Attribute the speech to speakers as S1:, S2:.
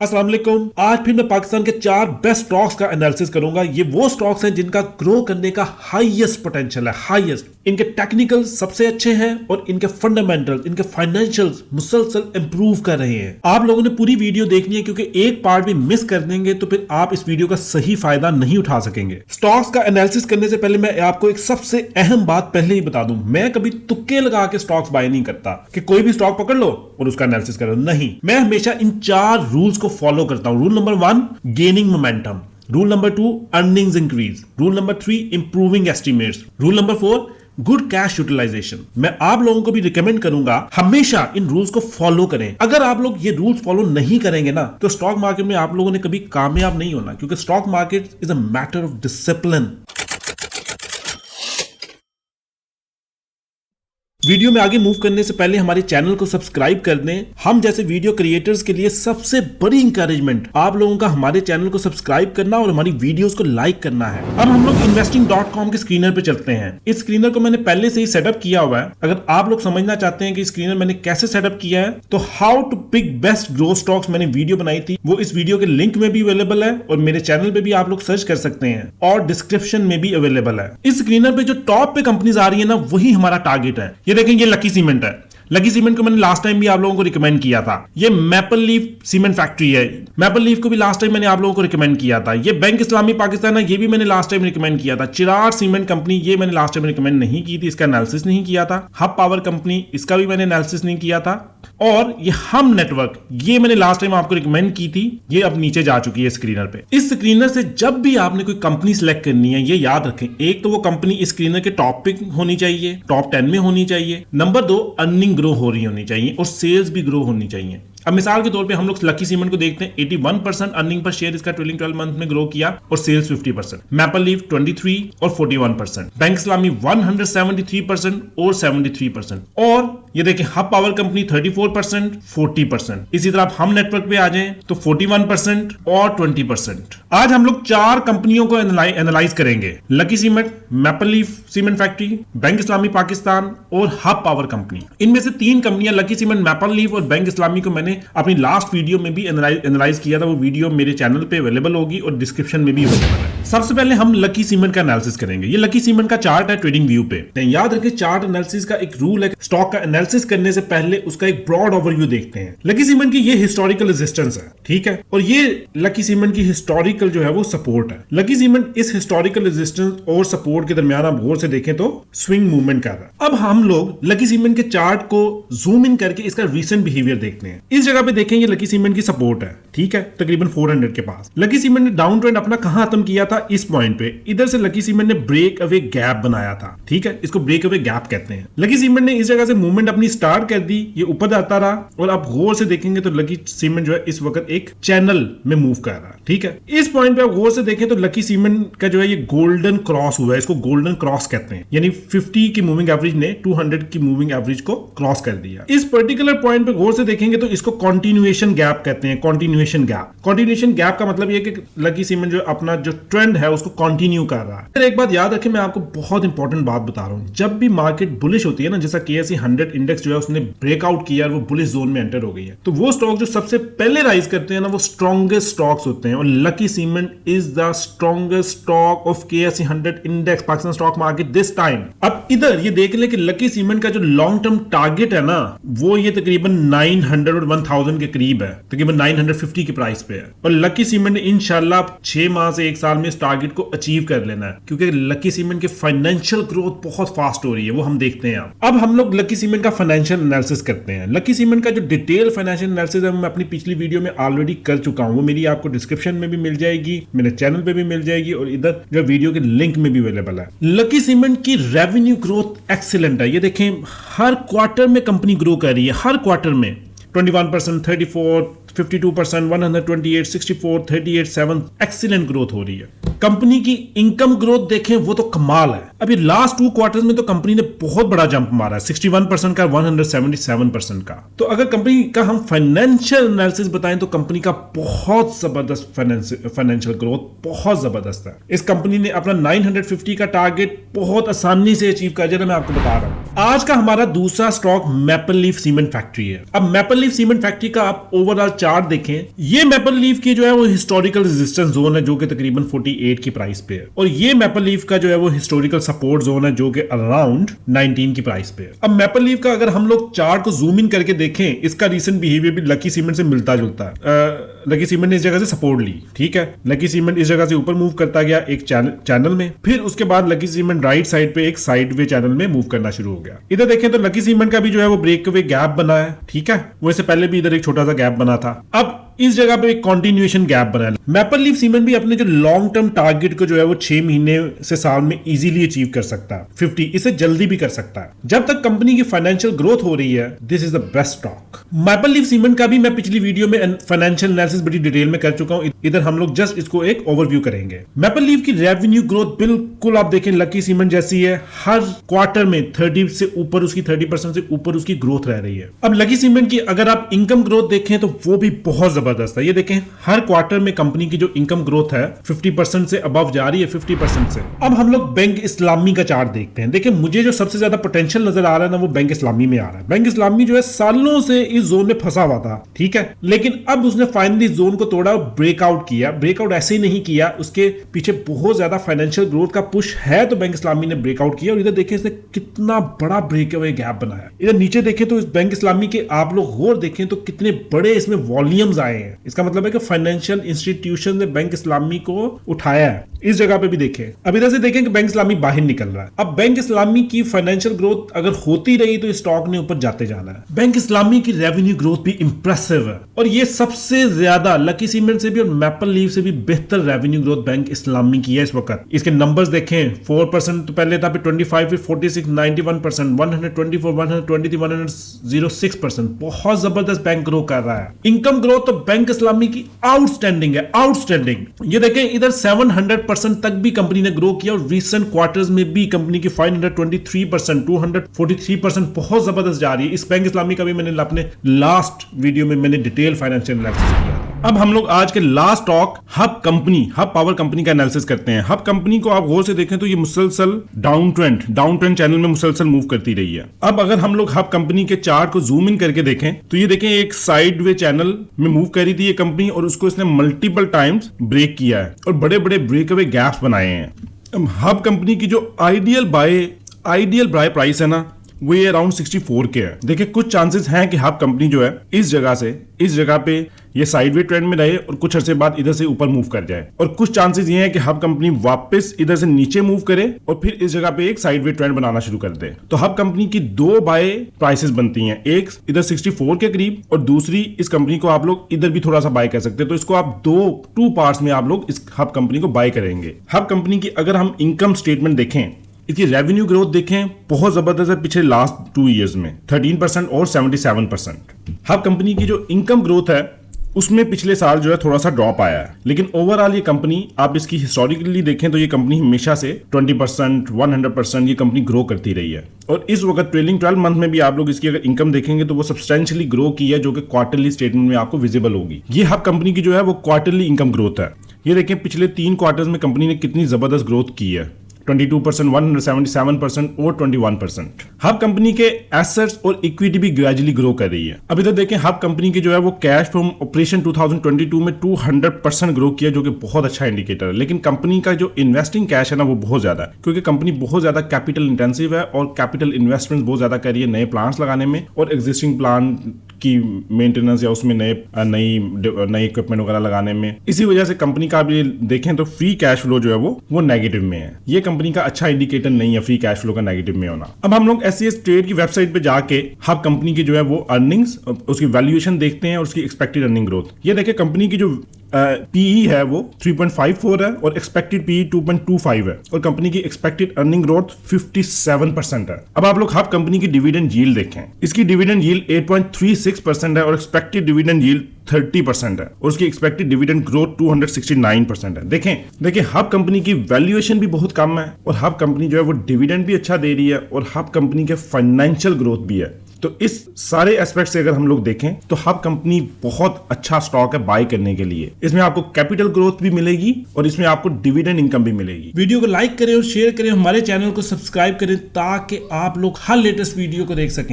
S1: अस्सलाम वालेकुम। आज फिर मैं पाकिस्तान के 4 बेस्ट स्टॉक्स का एनालिसिस करूंगा। ये वो स्टॉक्स हैं जिनका ग्रो करने का हाईएस्ट पोटेंशियल है, हाईएस्ट। इनके टेक्निकल सबसे अच्छे हैं और इनके फंडामेंटल्स, इनके फाइनेंशियल्स मुसलसल इंप्रूव कर रहे हैं। आप लोगों ने पूरी वीडियो देखनी है क्योंकि एक पार्ट भी मिस कर देंगे तो फिर आप इस वीडियो का सही फायदा नहीं उठा सकेंगे। स्टॉक्स का एनालिसिस करने से पहले मैं आपको एक सबसे अहम बात पहले ही बता दूं, मैं कभी तुक्के लगा के स्टॉक्स बाय नहीं करता कि कोई भी स्टॉक पकड़ लो और उसका एनालिसिस करो। नहीं, मैं हमेशा इन 4 रूल्स को फॉलो करता हूं। Rule number 1, gaining momentum. Rule number 2, earnings increase. Rule number 3, improving estimates. Rule number 4, good cash utilisation. मैं आप लोगों को भी रिकमेंड करूंगा हमेशा इन रूल्स को फॉलो करें। अगर आप लोग ये रूल्स फॉलो नहीं करेंगे ना तो स्टॉक मार्केट में आप लोगों ने कभी कामयाब नहीं होना, क्योंकि stock market is a matter of discipline. Video में आगे मूव करने से पहले हमारे चैनल को सब्सक्राइब कर दें। हम जैसे वीडियो क्रिएटर्स के लिए सबसे बड़ी इंकरेजमेंट आप लोगों का हमारे चैनल को सब्सक्राइब करना और हमारी वीडियोस को लाइक करना है। अब हम लोग investing.com के स्क्रीनर पे चलते हैं। इस स्क्रीनर को मैंने पहले से ही सेटअप किया हुआ है। अगर आप लोग समझना चाहते हैं कि स्क्रीनर मैंने कैसे सेटअप किया है तो how to pick best growth stocks मैंने वीडियो बनाई थी, वो इस वीडियो के लिंक में भी अवेलेबल है और मेरे चैनल पे भी आप लोग सर्च कर सकते हैं और डिस्क्रिप्शन में भी अवेलेबल है। इस स्क्रीनर पे जो टॉप पे कंपनीज आ रही है ना, वही हमारा टारगेट है। ये देखें, ये लकी सीमेंट है। लकी सीमेंट को मैंने लास्ट टाइम भी आप लोगों को रिकमेंड किया था। ये मैपल लीफ सीमेंट फैक्ट्री है। मैपल लीफ को भी लास्ट टाइम मैंने आप लोगों को रिकमेंड किया था। ये बैंक इस्लामी पाकिस्तान है, ये भी मैंने लास्ट टाइम रिकमेंड किया था। चिरार सीमेंट कंपनी, ये मैंने लास्ट टाइम रिकमेंड नहीं की थी, इसका एनालिसिस नहीं किया था। हब पावर कंपनी, इसका भी मैंने एनालिसिस नहीं किया था। और ये हम नेटवर्क, ये मैंने लास्ट टाइम आपको रिकमेंड की थी, ये अब नीचे जा चुकी है स्क्रीनर पे। इस स्क्रीनर से जब भी आपने कोई कंपनी सिलेक्ट करनी है, ये याद रखें, एक तो वो कंपनी इस स्क्रीनर के टॉप पे होनी चाहिए, टॉप 10 में होनी चाहिए। नंबर 2, अर्निंग ग्रो हो रही होनी चाहिए और सेल्स भी ग्रो होनी चाहिए। अब मिसाल के तौर पे हम लोग लकी सीमेंट को देखते हैं। 81% अर्निंग पर शेयर इसका ट्रेलिंग 12 मंथ में ग्रो किया और सेल्स 50%। मैपल लीफ 23 और 41%। बैंक इस्लामी 173% और 73%। और ये देखिए, हब पावर कंपनी 34%, 40%। इसी तरह हम नेटवर्क पे आ जाएं तो 41% और 20%। आज हम लोग 4 कंपनियों को एनालाइज करेंगे: लकी सीमेंट, मैपल लीफ सीमेंट फैक्ट्री, बैंक इस्लामी पाकिस्तान और हब पावर कंपनी। इनमें से 3 कंपनियां, लकी सीमेंट, मैपल लीफ और बैंक इस्लामी को मैंने अपनी लास्ट वीडियो में भी एनालाइज किया था। वो वीडियो मेरे चैनल पे अवेलेबल होगी और डिस्क्रिप्शन में भी अवेलेबल है। सबसे पहले हम लकी सीमेंट का एनालिसिस करेंगे। ये लकी सीमेंट का चार्ट है ट्रेडिंग व्यू पे। याद रखें, चार्ट एनालिसिस का एक रूल है, स्टॉक का एनालिसिस करने से पहले उसका एक ब्रॉड ओवरव्यू देखते हैं। लकी सीमेंट की ये हिस्टोरिकल रेजिस्टेंस है, ठीक है, और ये लकी सीमेंट की हिस्टोरिकल जो है वो सपोर्ट है। लकी सीमेंट इस हिस्टोरिकल रेजिस्टेंस और सपोर्ट के दरमियान आप गौर से देखें तो स्विंग मूवमेंट कर रहा है। अब हम लोग लकी सीमेंट के चार्ट को जूम इन करके इसका रीसेंट बिहेवियर देखते हैं। इस जगह पे देखें, ये लकी सीमेंट की सपोर्ट है, ठीक है, तकरीबन 400 के पास। लकी सीमेंट ने डाउन ट्रेंड अपना कहां खत्म किया था? इस पॉइंट पे। इधर से लकी सीमेंट ने ब्रेक अवे गैप बनाया था, ठीक है, इसको ब्रेक अवे गैप कहते हैं। लकी सीमेंट ने इस जगह से मूवमेंट अपनी स्टार्ट कर दी, ये ऊपर जाता रहा और आप गौर से देखेंगे तो लकी सीमेंट जो है इस वक्त एक चैनल में मूव कर रहा है, ठीक है। इस पॉइंट पे आप गौर से देखें तो लकी सीमेंट का जो है ये गोल्डन क्रॉस हुआ है, इसको गोल्डन क्रॉस कहते हैं, यानी 50 की मूविंग एवरेज ने 200 की मूविंग एवरेज को क्रॉस कर दिया। इस पर्टिकुलर पॉइंट पे गौर से देखेंगे तो इसको कंटिन्यूएशन गैप कहते हैं। कंटिन्यूएशन गैप, कंटिन्यूएशन गैप का मतलब ये कि लकी सीमेंट जो अपना जो ट्रेंड है उसको कंटिन्यू कर रहा है। फिर एक बात याद रखें, मैं आपको बहुत इंपॉर्टेंट बात बता रहा हूं, जब भी मार्केट बुलिश होती है ना, जैसा KSE 100 इंडेक्स जो है उसने ब्रेकआउट किया और वो बुलिश जोन में एंटर हो गई है, तो वो स्टॉक जो सबसे पहले राइज करते हैं ना, वो स्ट्रॉन्गेस्ट स्टॉक्स होते हैं। और lucky cement is the strongest stock of KSE 100 index Pakistan stock market this time. अब इधर ये देख ले कि लकी सीमेंट का जो लॉन्ग टर्म टारगेट है ना, वो ये तकरीबन 900 और 1000 के करीब है, तकरीबन 950 की प्राइस पे है। और लकी सीमेंट ने इंशाल्लाह 6 माह से 1 साल में इस टारगेट को अचीव कर लेना है, क्योंकि लकी सीमेंट की फाइनेंशियल ग्रोथ बहुत फास्ट हो रही है, वो हम देखते हैं। अब हम लोग लकी सीमेंट का फाइनेंशियल एनालिसिस करते हैं। लकी सीमेंट का जो डिटेल फाइनेंशियल एनालिसिस है मैं अपनी पिछली वीडियो में ऑलरेडी कर चुका हूं, वो मेरी आपको डिस्क्रिप्शन में भी मिल जाएगी, मेरे चैनल पे भी मिल जाएगी और इधर जो वीडियो के लिंक में भी अवेलेबल है। लकी सीमेंट की रेवेन्यू ग्रोथ एक्सीलेंट है। ये देखें, हर क्वार्टर में कंपनी ग्रो कर रही है, हर क्वार्टर में 21%, 34, 52%, 128, 64, 38, 7 एक्सीलेंट ग्रोथ हो रही है। कंपनी की इनकम ग्रोथ देखें वो तो कमाल है। अभी लास्ट 2 क्वार्टर्स में तो कंपनी ने बहुत बड़ा जंप मारा है, 61% का, 177% का। तो अगर कंपनी का हम फाइनेंशियल एनालिसिस बताएं तो कंपनी का बहुत जबरदस्त फाइनेंशियल ग्रोथ बहुत जबरदस्त है। इस कंपनी ने अपना 950 का टारगेट बहुत आसानी से अचीव कर दिया। मैं आपको बता रहा हूं। आज का हमारा दूसरा stock maple Leaf Cement factory है। अब मैपल लीफ सीमेंट फैक्ट्री का आप ओवरऑल चार्ट देखें, ये मैपल लीफ की जो है वो हिस्टोरिकल रेजिस्टेंस जोन है जो कि तकरीबन 48 की प्राइस पे है, और ये मैपल लीफ का जो है वो हिस्टोरिकल सपोर्ट जोन है जो कि अराउंड 19 की प्राइस पे है। अब मैपल लीफ का अगर हम लोग चार्ट को जूम इन करके देखें, इसका रीसेंट बिहेवियर भी लकी सीमेंट से मिलता जुलता है। लकी सीमेंट ने इस जगह से सपोर्ट ली, ठीक है, लकी सीमेंट इस जगह से ऊपर मूव करता गया एक चैनल में, फिर उसके बाद लकी सीमेंट राइट साइड पे एक साइडवे चैनल में मूव करना शुरू हो गया। इधर देखें तो लकी सीमेंट का भी जो है वो ब्रेक अवे गैप बना है, ठीक है, वो इससे पहले भी इधर एक छोटा सा गैप बना था। अब इस जगह पे एक कंटिन्यूएशन गैप बना है। मैपल लीफ सीमेंट भी अपने जो लॉन्ग टर्म टारगेट को जो है वो 6 महीने से साल में इजीली अचीव कर सकता है, 50 इससे जल्दी भी कर सकता है। जब तक कंपनी की फाइनेंशियल ग्रोथ हो रही है, this is the best stock. Maple Leaf cement का भी मैं पिछली वीडियो में फाइनेंशियल एनालिसिस बड़ी डिटेल में कर चुका हूं, इधर हम लोग जस्ट इसको एक ओवरव्यू करेंगे। मैपल लीफ की रेवेन्यू ग्रोथ बिल्कुल आप देखें लकी सीमेंट जैसी है, हर क्वार्टर में 30% से ऊपर उसकी ग्रोथ रह रही है। अब लकी सीमेंट की अगर आप इनकम ग्रोथ देखें तो वो भी बहुत जबरदस्त है। ये देखें हर क्वार्टर में कंपनी की जो इनकम ग्रोथ है 50% से अबव जा रही है, 50% से। अब हम लोग बैंक इस्लामी का चार्ट देखते हैं। देखिए मुझे जो सबसे ज्यादा पोटेंशियल नजर आ रहा है ना वो बैंक इस्लामी में आ रहा है। बैंक इस्लामी जो है सालों से इस जोन में फंसा हुआ था, ठीक है, लेकिन अब उसने फाइनली जोन को तोड़ा, ब्रेकआउट किया। ब्रेकआउट ऐसे ही नहीं किया, उसके पीछे बहुत ज्यादा फाइनेंशियल ग्रोथ का पुश है, तो बैंक इस्लामी ने ब्रेकआउट किया। और इधर देखिए इसने कितना बड़ा ब्रेक अवे गैप बनाया। इधर नीचे देखें तो इस बैंक इस्लामी के आप लोग गौर देखें तो कितने बड़े इसमें वॉल्यूम्स आए हैं। इसका मतलब है कि फाइनेंशियल इंस्टीट्यूशन ने बैंक इस्लामी को उठाया है। इस जगह पे भी देखें, अब इधर से देखें कि बैंक इस्लामी बाहर निकल रहा है। अब बैंक इस्लामी की फाइनेंशियल ग्रोथ अगर होती रही तो स्टॉक ने ऊपर जाते जाना है। बैंक इस्लामी की रेवेन्यू ग्रोथ भी इंप्रेसिव है, और ये सबसे ज्यादा लकी सीमेंट से भी और मैपल लीफ से भी बेहतर रेवेन्यू ग्रोथ बैंक इस्लामी की है इस वक्त। इसके नंबर्स देखें, 4% तो पहले था, फिर 25, फिर 46, 91%, 124, 123, 106%। बहुत जबरदस्त बैंक ग्रो कर रहा है। इनकम ग्रोथ तो बैंक इस्लामी की आउटस्टैंडिंग है, आउटस्टैंडिंग। ये देखें इधर 700% तक भी कंपनी ने ग्रो किया, और रीसेंट क्वार्टर्स में भी कंपनी की 523%, 243% बहुत जबरदस्त जा रही है। इस बैंक इस्लामी का भी मैंने अपने लास्ट वीडियो में मैंने डिटेल फाइनेंशियल एनालिसिस किया था। अब हम लोग आज के last stock hub Power company का एनालिसिस करते हैं। हब कंपनी को आप गौर से देखें तो ये मुसलसल डाउन ट्रेंड चैनल में मुसलसल मूव करती रही है। अब अगर हम लोग हब कंपनी के चार्ट को जूम इन करके देखें तो ये देखें एक साइडवे चैनल में मूव कर रही थी ये कंपनी, और उसको इसने मल्टीपल टाइम्स ब्रेक किया है और बड़े बड़े ब्रेक अवे गैप्स बनाए हैं। हब कंपनी की जो आइडियल बाय प्राइस है ना वो ये अराउंड 64 के है। देखिए कुछ चांसेस हैं कि हब कंपनी जो है इस जगह पे ये साइडवे ट्रेंड में रहे और कुछ अरसे बाद इधर से ऊपर मूव कर जाए, और कुछ चांसेस ये हैं कि हब कंपनी वापस इधर से नीचे मूव करे और फिर इस जगह पे एक साइडवे ट्रेंड बनाना शुरू कर दे। तो हब कंपनी की 2 बाय प्राइसेस बनती हैं, एक इधर 64 के करीब और दूसरी इस कंपनी को आप लोग इधर भी थोड़ा सा बाय कर सकते हैं। तो इसको आप टू पार्ट्स में आप लोग इस हब कंपनी को बाय करेंगे। हब कंपनी की अगर हम इनकम स्टेटमेंट देखें, इसकी रेवेन्यू ग्रोथ देखें बहुत जबरदस्त है पिछले लास्ट 2 इयर्स में, 13% और 77%। हब कंपनी की जो इनकम ग्रोथ है उसमें पिछले साल जो है थोड़ा सा ड्रॉप आया है, लेकिन ओवरऑल ये कंपनी आप इसकी हिस्टोरिकली देखें तो ये कंपनी हमेशा से 20%, 100% ये कंपनी ग्रो करती रही है। और इस वक्त ट्रेलिंग 12 मंथ में भी आप लोग इसकी अगर इनकम देखेंगे तो वो सब्सटेंशियली ग्रो की है, जो कि क्वार्टरली स्टेटमेंट में आपको विजिबल होगी। ये हब कंपनी की जो है वो क्वार्टरली इनकम ग्रोथ है। ये देखें पिछले 3 क्वार्टर्स में कंपनी ने कितनी जबरदस्त ग्रोथ की है, 22%, 177% और 21%। हब कंपनी के एसेट्स और इक्विटी भी ग्रेजुअली ग्रो कर रही है। अब इधर देखें हब कंपनी की जो है वो कैश फ्रॉम ऑपरेशन 2022 में 200% ग्रो किया, जो कि बहुत अच्छा इंडिकेटर है। लेकिन कंपनी का जो इन्वेस्टिंग कैश है ना वो बहुत ज्यादा है, क्योंकि कंपनी बहुत ज्यादा कैपिटल इंटेंसिव है और कैपिटल इन्वेस्टमेंट बहुत ज्यादा कर रही है नए प्लांट्स लगाने में और एग्जिस्टिंग प्लांट की मेंटेनेंस या उसमें नई इक्विपमेंट वगैरह लगाने में। इसी वजह से कंपनी का भी देखें तो फ्री कैश फ्लो जो है वो नेगेटिव में है। ये कंपनी का अच्छा इंडिकेटर नहीं है फ्री कैश फ्लो का नेगेटिव में होना। अब हम लोग एससीएस ट्रेड की वेबसाइट पे जाके हब कंपनी की जो है वो अर्निंग्स, उसकी वैल्यूएशन देखते हैं और उसकी एक्सपेक्टेड अर्निंग ग्रोथ। ये देखिए कंपनी की जो पीई है वो 3.54 है और एक्सपेक्टेड पीई 2.25 है और कंपनी की एक्सपेक्टेड अर्निंग ग्रोथ 57% है। अब आप लोग हब कंपनी की डिविडेंड यील्ड देखें, इसकी डिविडेंड यील्ड 8.36% है और एक्सपेक्टेड डिविडेंड यील्ड 30% है और उसकी एक्सपेक्टेड डिविडेंड ग्रोथ 269% है। देखें हब कंपनी की वैल्यूएशन भी बहुत कम है और हब कंपनी जो है वो डिविडेंड भी अच्छा दे रही है और हब कंपनी के फाइनेंशियल ग्रोथ भी है। तो इस सारे एस्पेक्ट से अगर हम लोग देखें तो हब कंपनी बहुत अच्छा स्टॉक है बाय करने के लिए। इसमें आपको कैपिटल ग्रोथ भी मिलेगी और इसमें आपको डिविडेंड इनकम भी मिलेगी। वीडियो को लाइक करें और शेयर करें, हमारे चैनल को सब्सक्राइब करें ताकि आप लोग हर लेटेस्ट वीडियो को देख सकें।